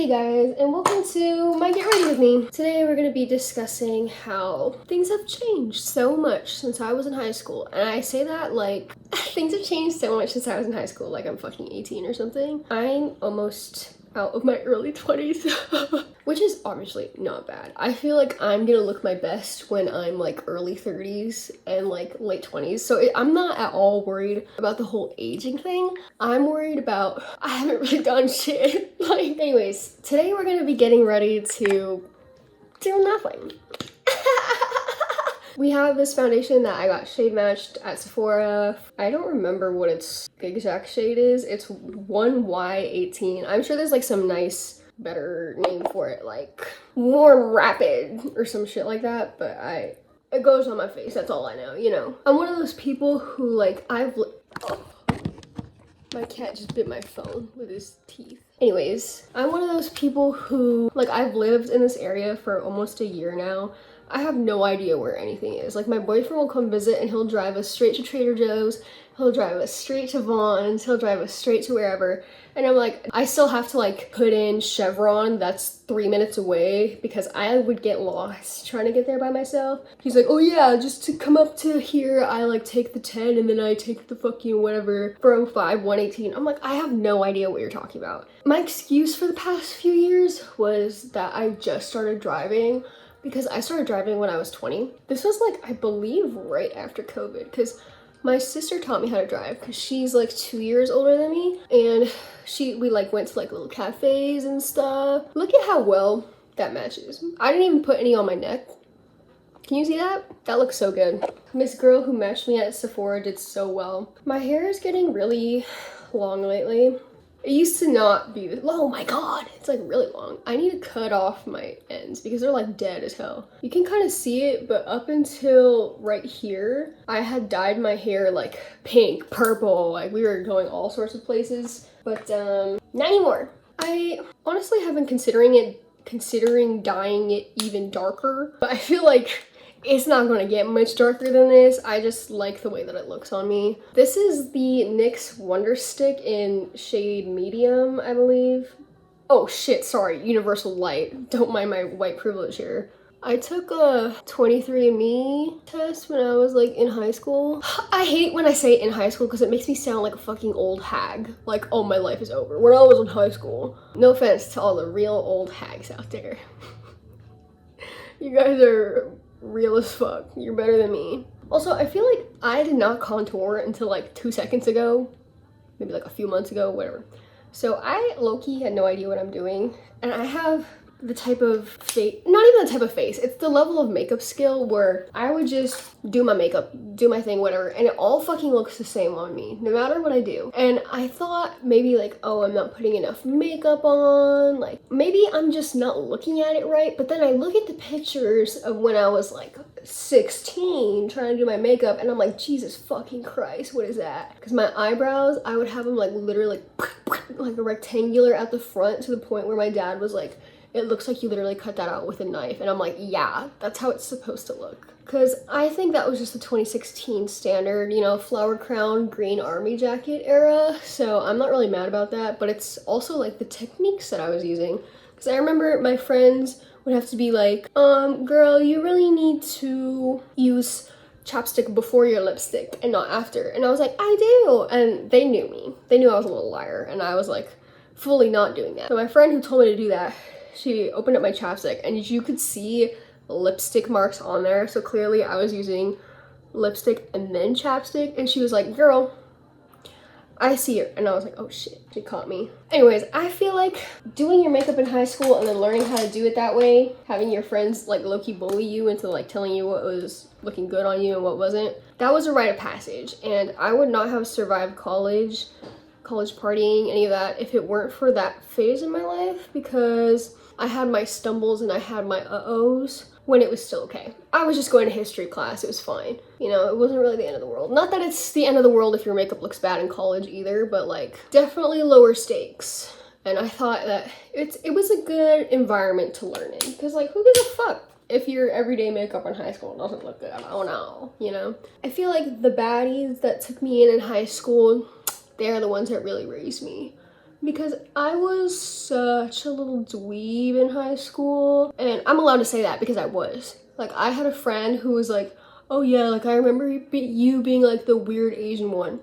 Hey guys, and welcome to my Get Ready With Me. Today we're going to be discussing how things have changed so much since I was in high school. And I say that like, things have changed so much since I was in high school, like I'm fucking 18 or something. I'm almost out of my early 20s, which is obviously not bad. I feel like I'm gonna look my best when I'm like early 30s and like late 20s. So I'm not at all worried about the whole aging thing. I'm worried about, I haven't really done shit. Like, anyways, today we're gonna be getting ready to do nothing. We have this foundation that I got shade matched at Sephora. I don't remember what its exact shade is. It's 1Y18. I'm sure there's like some nice, better name for it, like Warm Rapid or some shit like that, but it goes on my face, that's all I know, you know. I'm one of those people who like, oh, my cat just bit my phone with his teeth. Anyways, I'm one of those people who, like, I've lived in this area for almost a year now. I have no idea where anything is. Like, my boyfriend will come visit and he'll drive us straight to Trader Joe's, he'll drive us straight to Vaughn's, he'll drive us straight to wherever. And I'm like, I still have to like put in Chevron, that's 3 minutes away, because I would get lost trying to get there by myself. He's like, oh yeah, just to come up to here, I like take the 10 and then I take the fucking whatever, 405, 118. I'm like, I have no idea what you're talking about. My excuse for the past few years was that I just started driving, because I started driving when I was 20. This was like, I believe right after COVID, because my sister taught me how to drive because she's like 2 years older than me, and we like went to like little cafes and stuff. Look at how well that matches. I didn't even put any on my neck. Can you see that? That looks so good. Miss Girl who matched me at Sephora did so well. My hair is getting really long lately. It used to not be this, oh my god, it's like really long. I need to cut off my ends because they're like dead as hell. You can kind of see it, but up until right here, I had dyed my hair like pink, purple, like we were going all sorts of places, but not anymore. I honestly have been considering dyeing it even darker, but I feel like it's not gonna get much darker than this. I just like the way that it looks on me. This is the NYX Wonder Stick in shade medium, I believe. Oh shit, sorry, Universal Light. Don't mind my white privilege here. I took a 23andMe test when I was like in high school. I hate when I say in high school because it makes me sound like a fucking old hag. Like, oh, my life is over. When I was in high school. No offense to all the real old hags out there. You guys are real as fuck. You're better than me. Also, I feel like I did not contour until like 2 seconds ago. Maybe like a few months ago, whatever. So I low-key had no idea what I'm doing. And I have the type of face, not even the type of face, it's the level of makeup skill where I would just do my makeup, do my thing, whatever, and it all fucking looks the same on me, no matter what I do. And I thought maybe like, oh, I'm not putting enough makeup on, like maybe I'm just not looking at it right. But then I look at the pictures of when I was like 16 trying to do my makeup, and I'm like, Jesus fucking Christ, what is that? Because my eyebrows, I would have them like literally like a rectangular at the front, to the point where my dad was like, it looks like you literally cut that out with a knife. And I'm like, yeah, that's how it's supposed to look. Because I think that was just the 2016 standard, you know, flower crown, green army jacket era. So I'm not really mad about that, but it's also like the techniques that I was using. Because I remember my friends would have to be like, girl, you really need to use chapstick before your lipstick and not after. And I was like, I do. And they knew me. They knew I was a little liar. And I was like, fully not doing that. So my friend who told me to do that, she opened up my chapstick and you could see lipstick marks on there. So clearly I was using lipstick and then chapstick. And she was like, girl, I see it. And I was like, oh shit, she caught me. Anyways, I feel like doing your makeup in high school and then learning how to do it that way, having your friends like low-key bully you into like telling you what was looking good on you and what wasn't, that was a rite of passage. And I would not have survived college partying, any of that, if it weren't for that phase in my life, because I had my stumbles and I had my uh-ohs when it was still okay. I was just going to history class, it was fine. You know, it wasn't really the end of the world. Not that it's the end of the world if your makeup looks bad in college either, but like definitely lower stakes. And I thought that it was a good environment to learn in, because like who gives a fuck if your everyday makeup in high school doesn't look good? Oh no, you know? I feel like the baddies that took me in high school, they're the ones that really raised me. because I was such a little dweeb in high school. And I'm allowed to say that because I was. Like, I had a friend who was like, oh yeah, like I remember you being like the weird Asian one.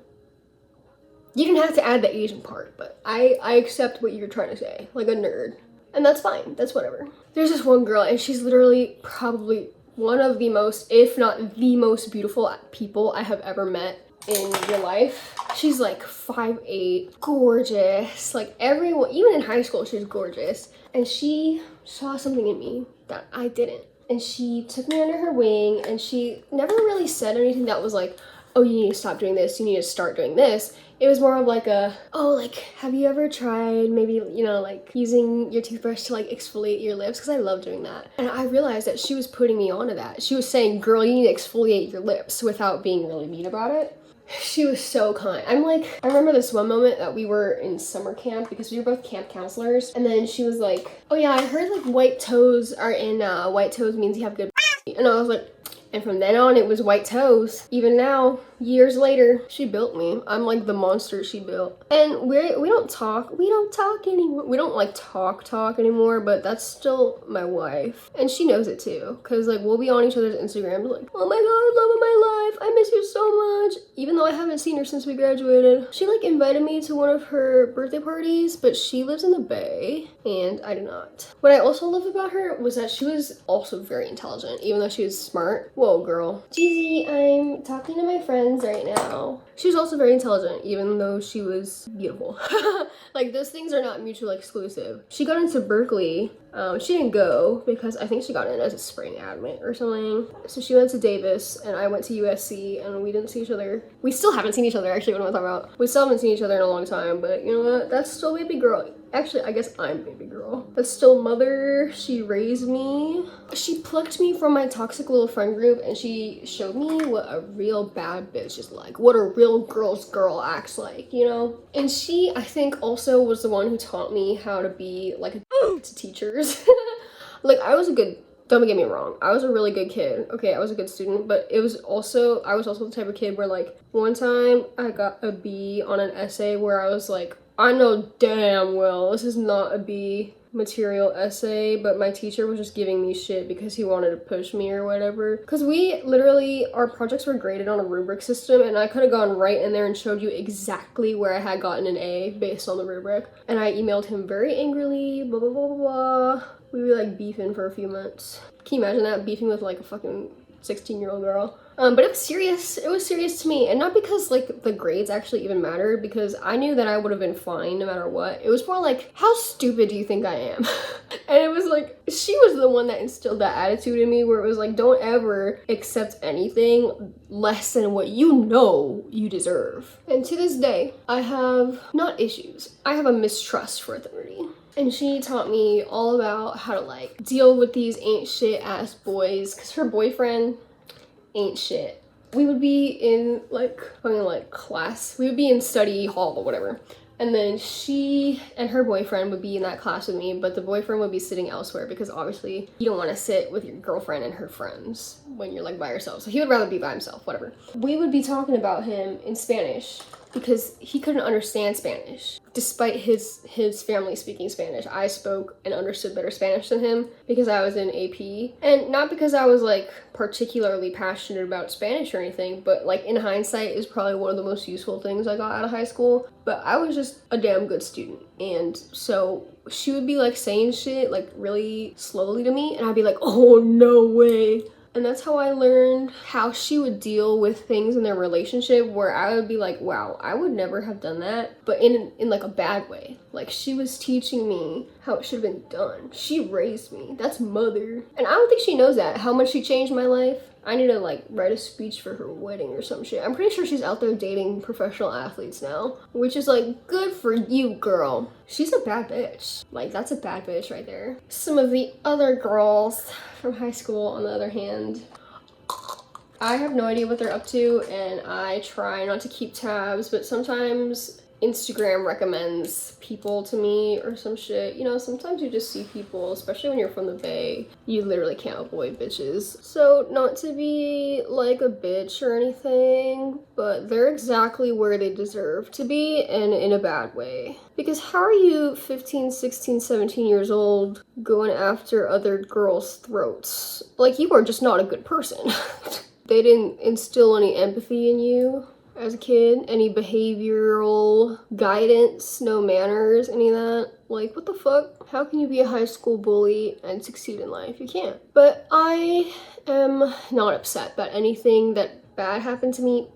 You didn't have to add the Asian part, but I accept what you're trying to say, like a nerd. And that's fine, that's whatever. There's this one girl and she's literally probably one of the most, if not the most beautiful people I have ever met in real life. She's like 5'8", gorgeous. Like everyone, even in high school, she was gorgeous. And she saw something in me that I didn't. And she took me under her wing and she never really said anything that was like, oh, you need to stop doing this, you need to start doing this. It was more of like a, oh, like, have you ever tried maybe, you know, like using your toothbrush to like exfoliate your lips? Because I love doing that. And I realized that she was putting me onto that. She was saying, girl, you need to exfoliate your lips without being really mean about it. She was so kind. I'm like, I remember this one moment that we were in summer camp because we were both camp counselors. And then she was like, oh yeah, I heard like white toes are in, white toes means you have good. And I was like, and from then on, it was white toes. Even now, years later, she built me. I'm like the monster she built. And we don't talk anymore. We don't like talk anymore, but that's still my wife. And she knows it too. Cause like we'll be on each other's Instagrams like, oh my God, love of my life. I miss you so much. Even though I haven't seen her since we graduated. She like invited me to one of her birthday parties, but she lives in the Bay and I do not. What I also love about her was that she was also very intelligent, even though she was smart. Whoa, girl. Jeezy, I'm talking to my friends right now. She was also very intelligent, even though she was beautiful. Like, those things are not mutually exclusive. She got into Berkeley. She didn't go because I think she got in as a spring admit or something. So she went to Davis and I went to USC and we didn't see each other. We still haven't seen each other, actually, what am I talking about? We still haven't seen each other in a long time, but you know what? That's still baby girl. Actually, I guess I'm baby girl. That's still mother. She raised me. She plucked me from my toxic little friend group and she showed me what a real bad bitch is like. What a real girl's girl acts like, you know? And she, I think, also was the one who taught me how to be like a to teachers. Like, I was a good, don't get me wrong, I was a really good kid. Okay, I was a good student, but I was also the type of kid where like one time I got a B on an essay where I was like, I know damn well this is not a B material essay, but my teacher was just giving me shit because he wanted to push me or whatever. Because we literally, our projects were graded on a rubric system and I could have gone right in there and showed you exactly where I had gotten an A based on the rubric. And I emailed him very angrily, blah, blah, blah, blah, blah. We were like beefing for a few months. Can you imagine that? Beefing with like a fucking 16-year-old girl. But it was serious. It was serious to me. And not because like the grades actually even mattered, because I knew that I would have been fine no matter what. It was more like, how stupid do you think I am? And it was like, she was the one that instilled that attitude in me where it was like, don't ever accept anything less than what you know you deserve. And to this day, I have not issues. I have a mistrust for authority. And she taught me all about how to like deal with these ain't shit ass boys, because her boyfriend ain't shit. We would be in like class. We would be in study hall or whatever. And then she and her boyfriend would be in that class with me, but the boyfriend would be sitting elsewhere because obviously you don't want to sit with your girlfriend and her friends when you're like by yourself. So he would rather be by himself, whatever. We would be talking about him in Spanish because he couldn't understand Spanish. Despite his family speaking Spanish, I spoke and understood better Spanish than him because I was in AP. And not because I was like particularly passionate about Spanish or anything, but like in hindsight is probably one of the most useful things I got out of high school. But I was just a damn good student. And so she would be like saying shit like really slowly to me and I'd be like, oh no way. And that's how I learned how she would deal with things in their relationship where I would be like, wow, I would never have done that, but in like a bad way. Like, she was teaching me how it should have been done. She raised me. That's mother. And I don't think she knows that, how much she changed my life. I need to like write a speech for her wedding or some shit. I'm pretty sure she's out there dating professional athletes now, which is like, good for you, girl. She's a bad bitch. Like, that's a bad bitch right there. Some of the other girls from high school, on the other hand, I have no idea what they're up to and I try not to keep tabs, but sometimes Instagram recommends people to me or some shit. You know, sometimes you just see people, especially when you're from the Bay, you literally can't avoid bitches. So not to be like a bitch or anything, but they're exactly where they deserve to be, and in a bad way. Because how are you 15, 16, 17 years old going after other girls' throats? Like, you are just not a good person. They didn't instill any empathy in you as a kid, any behavioral guidance, no manners, any of that. Like, what the fuck? How can you be a high school bully and succeed in life? You can't. But I am not upset that anything that bad happened to me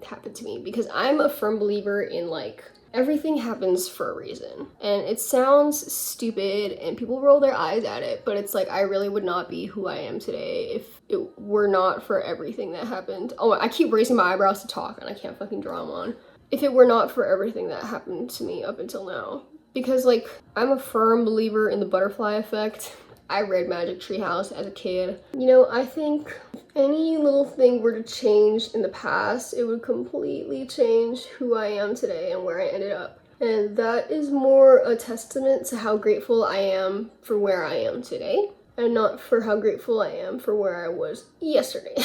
because I'm a firm believer in, like, everything happens for a reason. And it sounds stupid and people roll their eyes at it, but it's like, I really would not be who I am today if it were not for everything that happened. Oh, I keep raising my eyebrows to talk and I can't fucking draw them on. If it were not for everything that happened to me up until now. Because, like, I'm a firm believer in the butterfly effect. I read Magic Tree House as a kid. You know, I think if any little thing were to change in the past, it would completely change who I am today and where I ended up. And that is more a testament to how grateful I am for where I am today, and not for how grateful I am for where I was yesterday.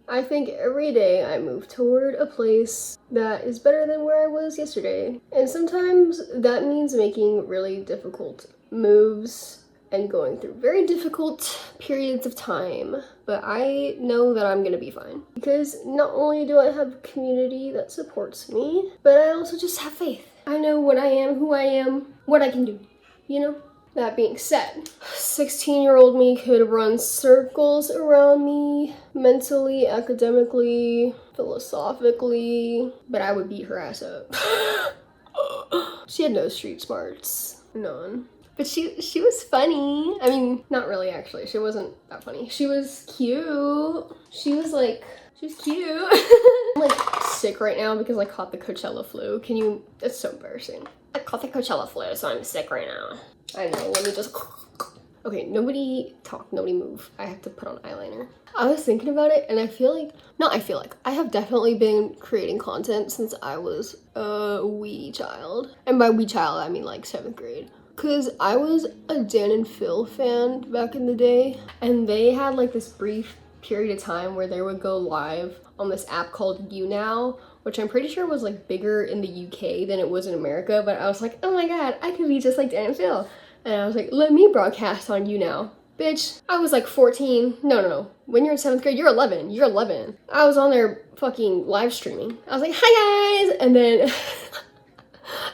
I think every day I move toward a place that is better than where I was yesterday. And sometimes that means making really difficult moves and going through very difficult periods of time. But I know that I'm gonna be fine. Because not only do I have a community that supports me, but I also just have faith. I know what I am, who I am, what I can do, you know? That being said, 16-year-old me could run circles around me, mentally, academically, philosophically, but I would beat her ass up. She had no street smarts, none. But she was funny. I mean, not really, actually. She wasn't that funny. She was cute. She was cute. I'm like sick right now because I caught the Coachella flu. That's so embarrassing. I caught the Coachella flu, so I'm sick right now. I know, let me just, okay, nobody talk, nobody move. I have to put on eyeliner. I was thinking about it and I have definitely been creating content since I was a wee child. And by wee child, I mean like 7th grade. Cause I was a Dan and Phil fan back in the day, and they had like this brief period of time where they would go live on this app called YouNow, which I'm pretty sure was like bigger in the UK than it was in America, but I was like, oh my god, I could be just like Dan and Phil. And I was like, let me broadcast on YouNow. Bitch, I was like 14. No. When you're in 7th grade, you're 11. You're 11. I was on there fucking live streaming. I was like, hi guys! And then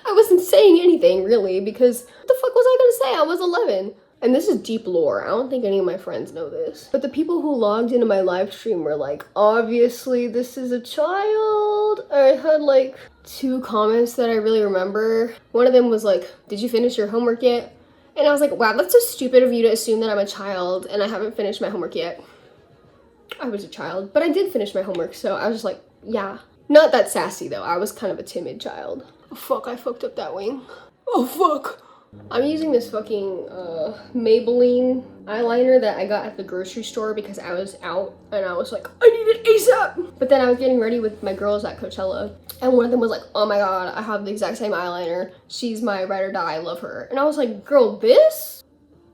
I wasn't saying anything really because what the fuck was I gonna say? I was 11. And this is deep lore. I don't think any of my friends know this. But the people who logged into my live stream were like, obviously this is a child. I had like 2 comments that I really remember. One of them was like, did you finish your homework yet? And I was like, wow, that's so stupid of you to assume that I'm a child and I haven't finished my homework yet. I was a child, but I did finish my homework, so I was just like, yeah. Not that sassy though, I was kind of a timid child. Oh fuck, I fucked up that wing. Oh fuck. I'm using this fucking Maybelline eyeliner that I got at the grocery store because I was out and I was like, I need it ASAP! But then I was getting ready with my girls at Coachella and one of them was like, oh my god, I have the exact same eyeliner. She's my ride or die, I love her. And I was like, girl, this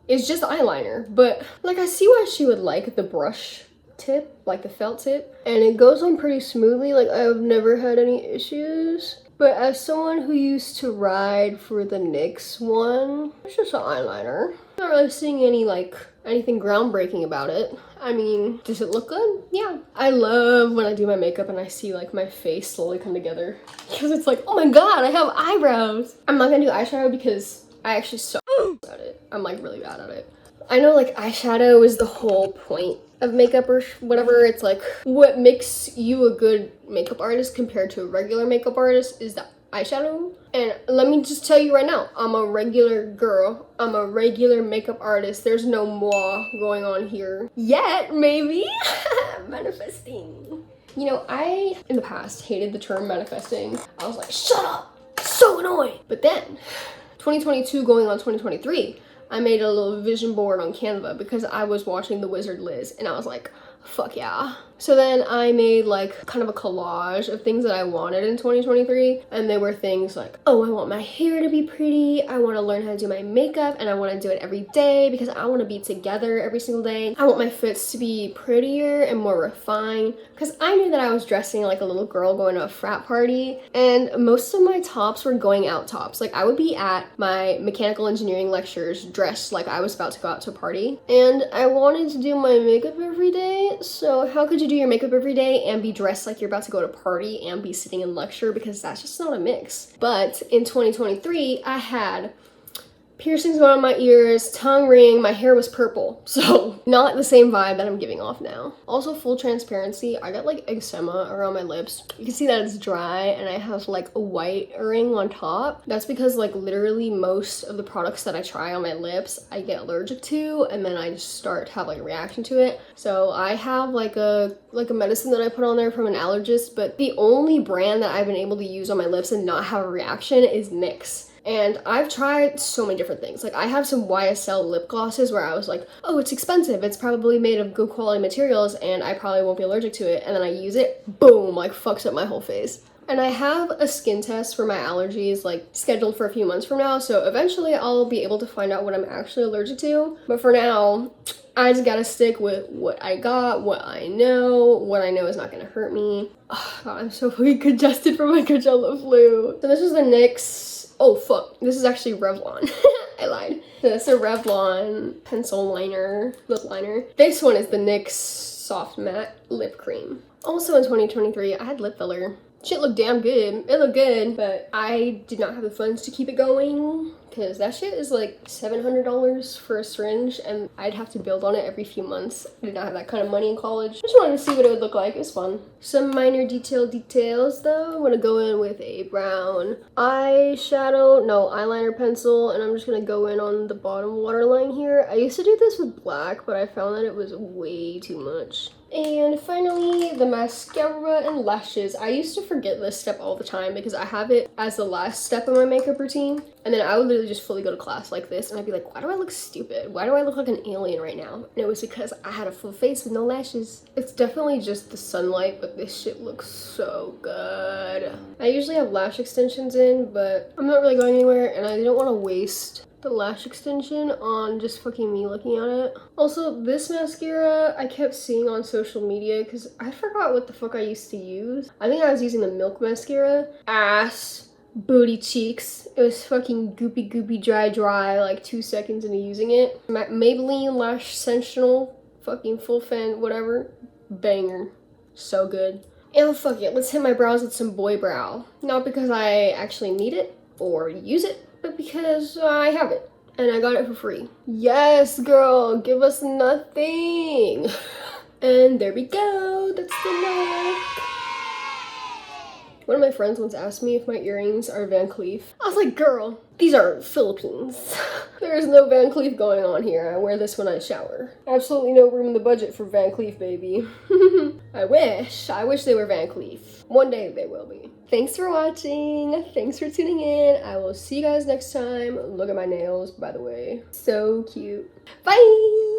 is just eyeliner. But like, I see why she would like the brush tip, like the felt tip. And it goes on pretty smoothly, like I've never had any issues. But as someone who used to ride for the NYX one, it's just an eyeliner. Not really seeing anything groundbreaking about it. I mean, does it look good? Yeah. I love when I do my makeup and I see like my face slowly come together. Because it's like, oh my god, I have eyebrows. I'm not gonna do eyeshadow because I actually suck at it. I'm like really bad at it. I know like eyeshadow is the whole point of makeup or whatever. It's like what makes you a good makeup artist compared to a regular makeup artist is the eyeshadow. And let me just tell you right now, I'm a regular girl. I'm a regular makeup artist. There's no moi going on here yet, maybe. Manifesting. You know, I in the past hated the term manifesting. I was like, shut up, so annoying. But then 2022 going on 2023, I made a little vision board on Canva because I was watching The Wizard Liz and I was like, fuck yeah. So then I made like kind of a collage of things that I wanted in 2023, and they were things like, oh, I want my hair to be pretty, I want to learn how to do my makeup, and I want to do it every day because I want to be together every single day. I want my fits to be prettier and more refined because I knew that I was dressing like a little girl going to a frat party, and most of my tops were going out tops. Like I would be at my mechanical engineering lectures dressed like I was about to go out to a party, and I wanted to do my makeup every day. So how could you do your makeup every day and be dressed like you're about to go to a party and be sitting in lecture? Because that's just not a mix. But in 2023 I had piercings going on my ears, tongue ring, my hair was purple. So not the same vibe that I'm giving off now. Also, full transparency, I got like eczema around my lips. You can see that it's dry and I have like a white ring on top. That's because like literally most of the products that I try on my lips, I get allergic to, and then I just start to have like a reaction to it. So I have like a medicine that I put on there from an allergist, but the only brand that I've been able to use on my lips and not have a reaction is Misc. And I've tried so many different things. Like I have some YSL lip glosses where I was like, oh, it's expensive, it's probably made of good quality materials and I probably won't be allergic to it. And then I use it, boom, like fucks up my whole face. And I have a skin test for my allergies like scheduled for a few months from now, so eventually I'll be able to find out what I'm actually allergic to. But for now, I just gotta stick with what I got, what I know is not gonna hurt me. Oh, God, I'm so fucking congested from my Coachella flu. So this is the NYX. Oh fuck, this is actually Revlon. I lied. So it's a Revlon pencil liner, lip liner. This one is the NYX Soft Matte Lip Cream. Also in 2023, I had lip filler. Shit looked damn good. It looked good, but I did not have the funds to keep it going because that shit is like $700 for a syringe and I'd have to build on it every few months. I did not have that kind of money in college. I just wanted to see what it would look like. It was fun. Some minor details though. I'm gonna go in with a brown eyeliner pencil, and I'm just gonna go in on the bottom waterline here. I used to do this with black, but I found that it was way too much. And finally, the mascara and lashes. I used to forget this step all the time because I have it as the last step of my makeup routine. And then I would literally just fully go to class like this and I'd be like, why do I look stupid? Why do I look like an alien right now? And it was because I had a full face with no lashes. It's definitely just the sunlight, but this shit looks so good. I usually have lash extensions in, but I'm not really going anywhere and I don't want to waste the lash extension on just fucking me looking at it. Also, this mascara I kept seeing on social media because I forgot what the fuck I used to use. I think I was using the Milk mascara. Ass, booty cheeks. It was fucking goopy dry like 2 seconds into using it. Maybelline Lash Sensational, fucking full fan, whatever. Banger. So good. And fuck it, let's hit my brows with some boy brow. Not because I actually need it or use it, but because I have it and I got it for free. Yes, girl, give us nothing. And there we go, that's the look. One of my friends once asked me if my earrings are Van Cleef. I was like, girl, these are Philippines. There's no Van Cleef going on here. I wear this when I shower. Absolutely no room in the budget for Van Cleef, baby. I wish they were Van Cleef. One day they will be. Thanks for watching. Thanks for tuning in. I will see you guys next time. Look at my nails, by the way. So cute. Bye!